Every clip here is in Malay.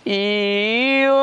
Iyo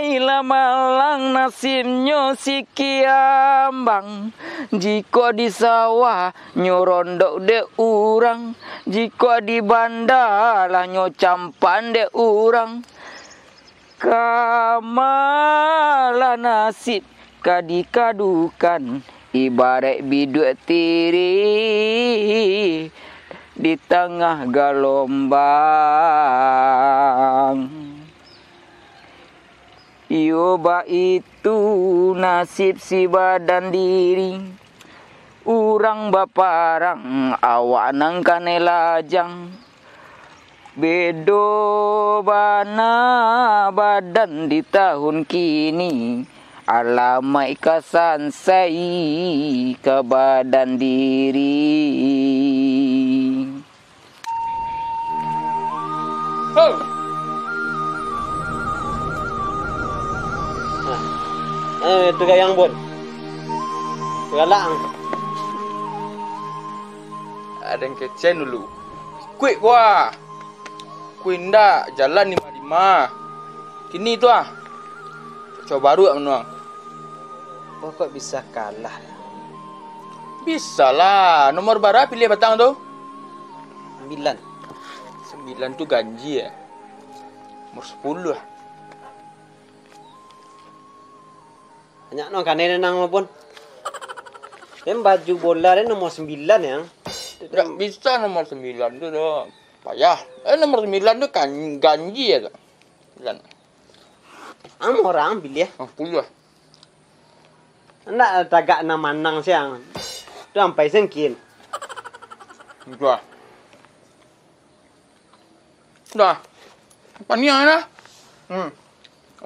ilamalang nasibnya si Kiambang, jika di sawah nyorondok de urang, jika di bandara nyo campan de urang. Kamala nasib kadikadukan, ibarat biduk tiri di tengah gelombang. Yoba itu nasib si badan diri, urang baparang awak nang kane lajang. Bedo bana badan di tahun kini, alamai kasansai ke badan diri. Oh. Itu yang bon. Galang. Ada yang kecen dulu. Quick gua. Kuinda jalan 55. Kini tu ah. Coba baru menuang. Kok bisa kalah? Bisa lah. Nomor berapa pilih batang tu? 9. 9 tu ganji ya. Nomor 10 lah. Banyak no kanene nang pun. Dem baju bola dia nomor 9 yang. Tak bisa nomor 9 tu dah. Payah. Nomor 9 tu kan ganji ya. 9. Orang pilih. 10 lah. Nak tagak na manang siang. Tu sampai sengkin. Dah. Dah. Apa ni lah?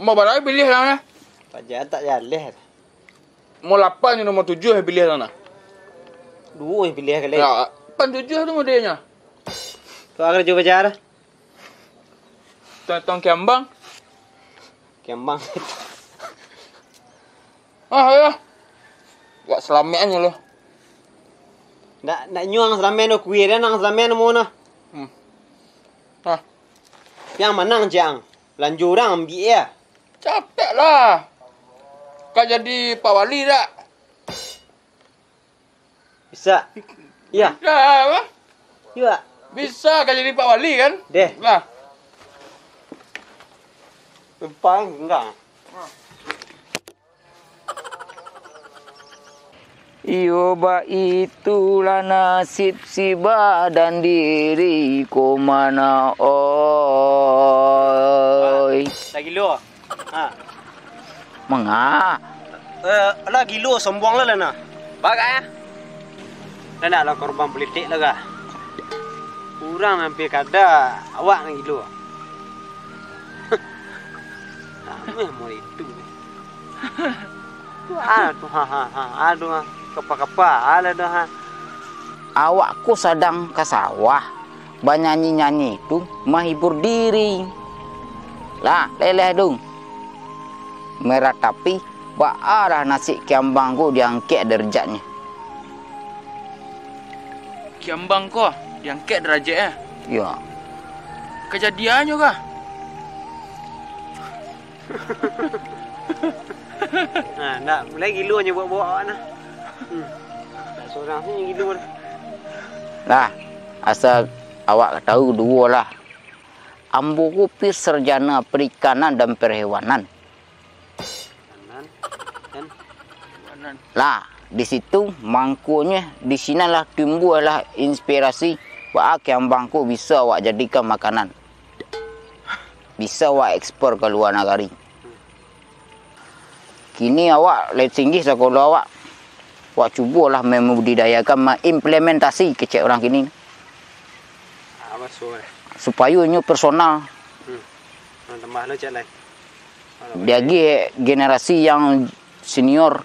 Mau berapa pilih lah? Pajak tak jaleh. Mau 8 ni nomor 7 yang pilih sana. 2 yang pilih kali. Ya, 8 7 tu modelnya. Tu agar cuba cara. Tong Kiambang. Kiambang. Ya. Gak selamiannya loh. Nak nyuang selamen no kuih dia nang selamen mo na. Yang menang jang. Lanjut orang ambil ya. Capek lah. Kau jadi Pak Wali tak? Bisa. Ya. Bisa apa? Ya. Bisa kau jadi Pak Wali kan? Deh. Lah. Depan enggak. Yoba itulah nasib si badan diri, ko mana oi. Lagi lo. Mengah. Lagi lo sombong lah na. Bagai ya. Dan nak korban politik lah kah? Kurang hampir kada awak lagi lo. Mau itu. Aduh, aduh, kapa-kapa, ada dah. Awakku sedang ke sawah, bernyanyi-nyanyi itu menghibur diri. Lah, leleh dong. Meratapi baarah nasi Kiambangku diangkat derajatnya. Kiambang kau diangkat derajatnya? Ya. Kejadiannya kah? Nak mulai gila je bawa-bawa nak. Tak seorang sini gila dah. Lah, asal awak tahu dua lah. Ambo kopi sarjana perikanan dan perhewanan. Lah, di situ mangkunya di sinilah timbullah inspirasi bahwa Kiambangku bisa awak jadikan makanan. Bisa awak ekspor ke luar negara. Kini awak lebih tinggi sekolah awak. Awak cubalah membudidayakan, mengimplementasi kecek orang kini. Apa suara? Supaya nyu personal. Tambah lo cek lain. Dia generasi yang senior.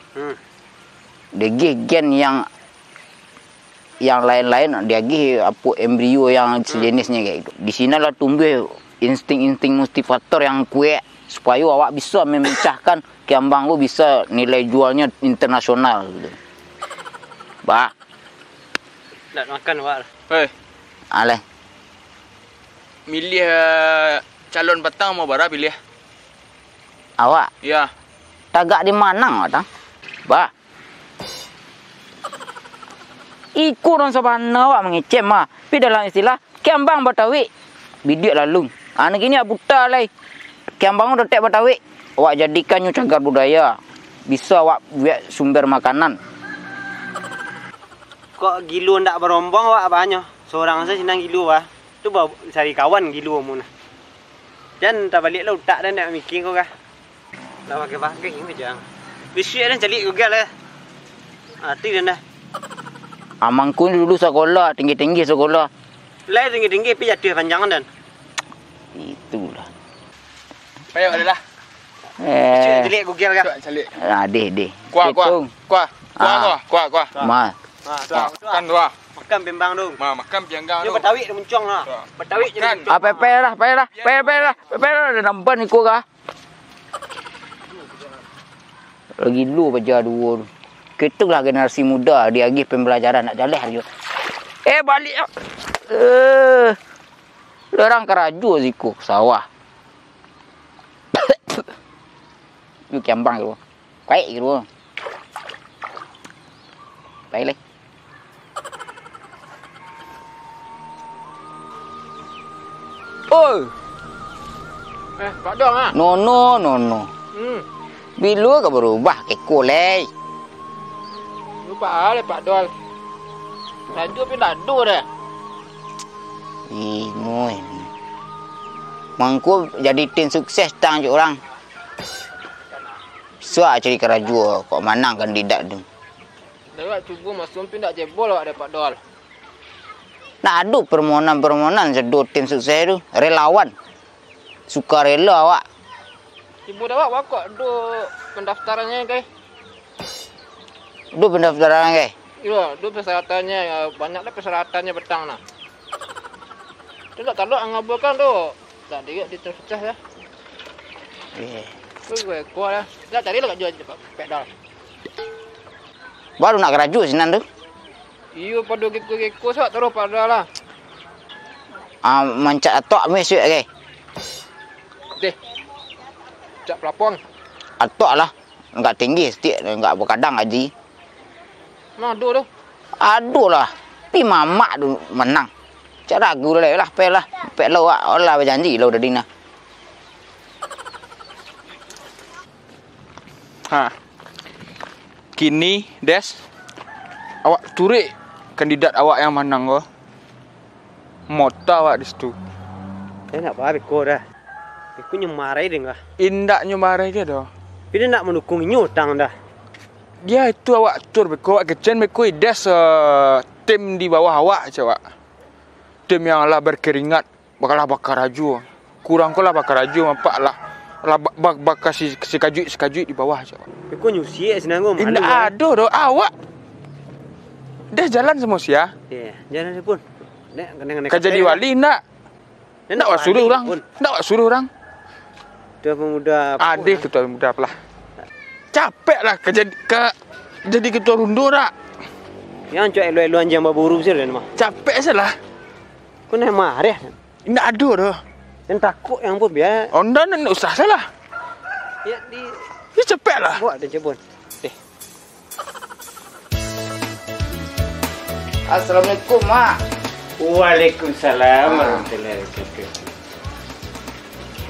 Dia gen yang lain-lain. Dia apa embrio yang sejenisnya kayak itu. Di sinilah tumbuh insting-insting motivator yang kuat supaya awak bisa memecahkan Kiambangku bisa nilai jualnya internasional gitu. Ba. Nak makan awak. Hei. Aleh. milih calon petang mau bara pilih. Awak Ya. tagak di Manang awak tang? Bah. Ikut orang sabana awak mengecem mah. Tapi dalam istilah Kiambang Batawi. Bidik lalu. Anak ini buta lai. Kiambang udah tek Batawi. Awak jadikannya cagar budaya. Bisa awak buat sumber makanan. Kok gilu ndak berombong awak banyak. Seorang saja senang gilu wah. Tu bawa cari kawan gilu mu nah. Dan tak balik lah utak dan nak mikir kau kah. Lah pakai ini jangan. Bisik dan cari Google lah. Hati dan dah. Amangku dulu sekolah, tinggi-tinggi sekolah. Lai tinggi-tinggi pi jatuh panjang dan. Itulah. Payah adalah. Bisik cari Google kah. Calik. Deh. Kuah. Ah. Ma. Makan tu ah. Makan bimbang dong. Makan pianggang Dia tu. Betawi dia muncung lah. Betawi je Makan. muncung. Payah dah nampak ni kau kah? Lagi lu baca dua tu. Kita lah generasi muda dia lagi pembelajaran nak jalan dia. Balik. Orang keraju ziku sawah. Lu Kiambang tu. Baik gitu. Baik leh. Oh, Pak Dong ah. no. Bilu ke berubah ke kolej. Lupa ale Pak Dol. Raju pun dadu dah. Ino ini. Mangku jadi tim sukses tang je orang. Suak cari keraju kok manang kandidat tu. Dah cuba masuk pun tak jebol awak ada Pak Dol. Nak adu permohonan sedut tim sukses tu. Relawan. Sukarela awak. Ibu dah awak kok do pendaftarannya guys. Du pendaftaran ke? Ya, do persyaratannya banyaklah persyaratannya petang nah. Tu tak tahu ngabulkan tu. Tak dia di sukses ya. Tu gue kuat ya. Dah cari lah jual Pak Dol. Baru nak keraju sinan tu. Iyo pada keko sat terus Pak Dol lah. Mancat atok mesuk ke? Deh. Cak pelapong. Atok lah. Enggak tinggi setiap enggak berkadang haji. Nah, tu. Aduh lah. Pi mamak tu menang. Cak ragu lah. Pe lo lah berjanji lo dah dina. Kini Des. Awak curi kandidat awak yang menang kau. Mota awak di situ. Saya nak balik kau dah. Aku nyemarai dia kah. Indak nyumarai dia dah. Dia nak mendukung nyutang dah. Dia itu awak tur beko awak kecen beko Des tim di bawah awak je awak. Tim yang lah berkeringat bakalah bakar raju. Kurang kau lah bakar raju mampak lah. Lah bakar si kajut di bawah je awak. Aku nyusi senang kau. Indak ada dah awak. Des jalan semua sia. Ya, jalan pun. Nek kena Kau jadi wali nak. Nak awak suruh orang. Nak awak suruh orang. Ketua pemuda. Adik ketua pemuda apalah. Capek lah jadi ketua rundur tak. Yang cuak elu-eluan jam baburu sih dan mah. Capek salah. Kau nak marah. Indak ada dah. Dan takut yang pun biar. Onda nak usah salah. Ya di. Dia capek lah. Buat dia cepun. Assalamualaikum, Mak. Waalaikumsalam warahmatullahi wabarakatuh.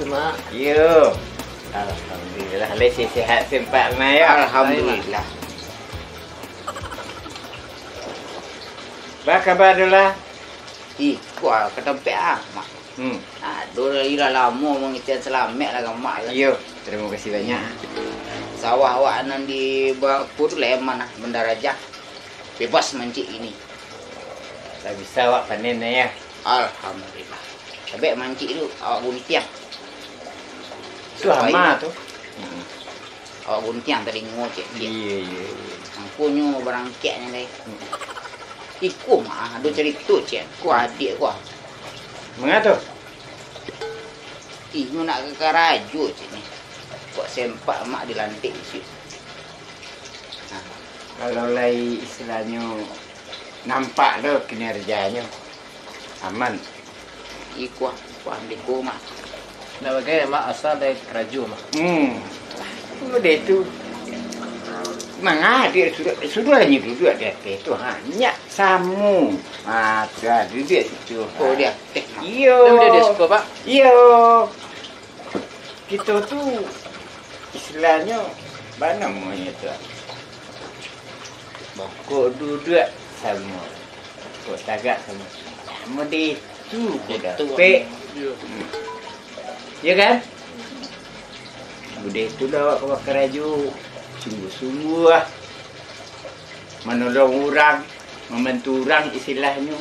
Mak. Yo. Alhamdulillah. Lesi sihat sempat maya. Alhamdulillah. Apa kabar dulu? Kuah ketempek Mak. Aduh, ira lama mengitian selamat lah mak. Yo, terima kasih banyak. Sawah awak nan di Bangpur leman lah Bendarajah. Bebas mancing ini. Tak bisa awak panen ya. Alhamdulillah. Tapi mancing tu awak guntiang. Lama tu. Awak guntiang tadi ngocek dia. Iya. Angkunyo berangkatnya lagi. Iku mah ada cerita cek. Ku adik ku. Mengapa tu? Ih, nak ke Karaju cek ni. Kok sempak mak dilantik situ. Kalau lai istilahnya nampak tu kinerjanya aman. Iku Wah, beko mak. Nak pakai mak asal dari Kerajo mak. Dia tu mengadir sudahnya duduk di atas tu hanya samu. Ada duduk situ. Oh dia. Iyo. Dia suka pak. Iyo. Kita tu istilahnya mana namanya tu? Kau duduk sama. Kau tagak sama. Sama dia tu dah pek. Ya kan? Bude tu dah bawa Kerajo. Sungguh-sungguh lah. Menolong orang, membantu orang istilahnya.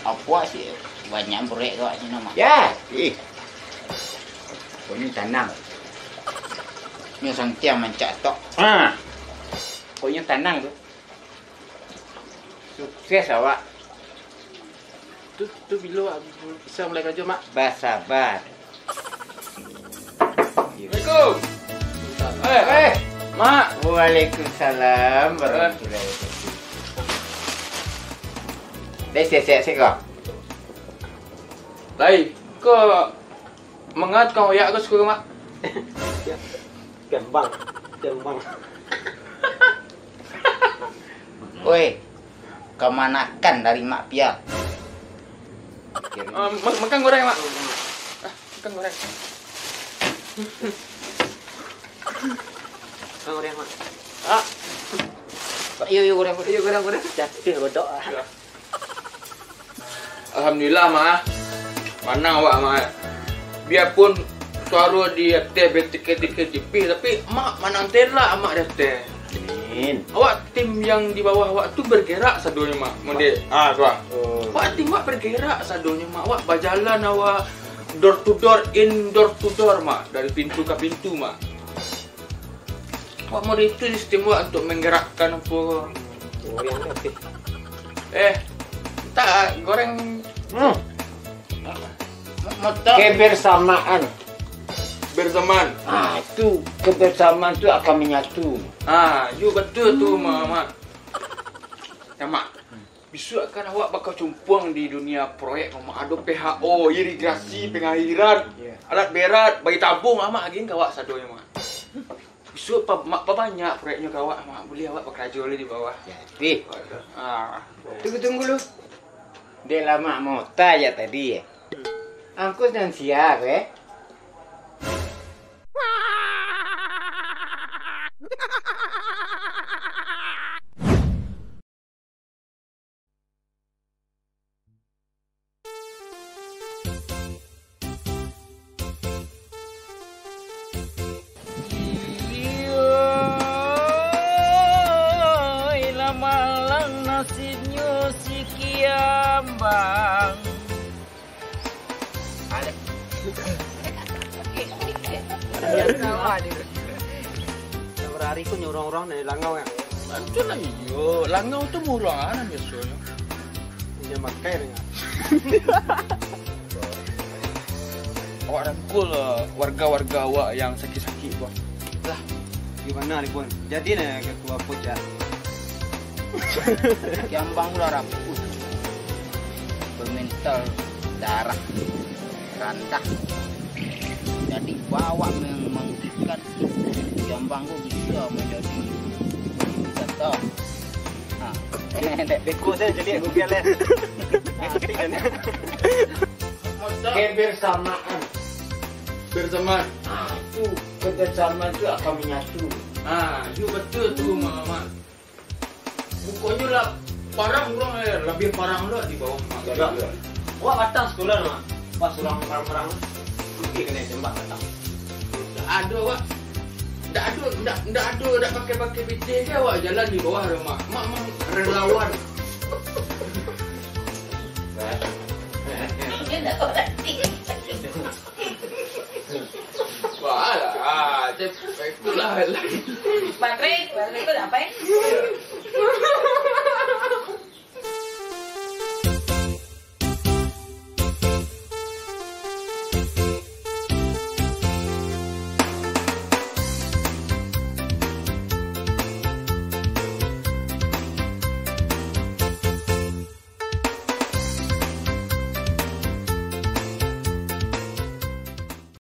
Apa sih banyak proyek kau sini mak. Ya, kau ni tanang. Ni santiang mencak tok. Kau ni tanang tu. Sukses awak. Tu bila awak bisa mulai Kerajo mak? Bersabar. Assalamualaikum. Mak. Waalaikumsalam warahmatullahi wabarakatuh. Dah siap-siap kau. Lai, kau mengat kau ya aku suka mak. Gembang. Oi, kemanakan dari mak Pia? Makan goreng mak. Makan goreng. Kang orang mak. Iyo goreng. Jadi berdoa. Alhamdulillah mak. Mana awak mak? Biarpun suara di atas BTK-TP tapi mak mana tela mak dah teh. Awak tim yang di bawah awak tu bergerak sadonya mak. Mende tu ah. Awak tim mak bergerak sadonya mak. Awak berjalan awak door to door mak, dari pintu ke pintu mak. Awak mau itu sistem awak untuk menggerakkan apa? Orang tapi. Tak goreng Motor. Kebersamaan. berteman. Itu kebersamaan tu akan menyatu. You betul tu mak. Ya mak. Besok akan awak bakal cumpuang di dunia proyek mak. Ada PHO, irigasi, pengairan, alat berat, bagi tabung mak agin kawak sadonya mak. Besok mak banyak proyeknya kawak mak. Boleh awak bekerja di bawah. Jadi, tunggu dulu. Dia lama mau tanya tadi ya. Angkut dan siap malang nasibnya si Kiambang. Berapa hari ku nyurong-urong dari Langau ya? Itu lah iyo. Langau tu murangan biasanya. Dia makai dengan. Awak rangkul warga-warga awak yang sakit-sakit buat. Lah, gimana nih pun? Jadi nih ketua puja. Kiambang udah rapuh. Bermental darah rendah. Jadi bawa membangkitkan Kiambang ku bisa menjadi contoh. Beko saya jadi Google ya. Kebersamaan. Berteman. Itu kebersamaan itu akan menyatu. You betul tu mak. Pokoknya lah parang orang lebih parang lah di bawah mak. Wah, batang sekolah mah. Pas orang perang-perang. Mesti kena tembak batang. Tak ada awak. Tak pakai BT ke awak jalan di bawah mak. Mak relawan. Wah, itulah. Bạn Ray có đã phải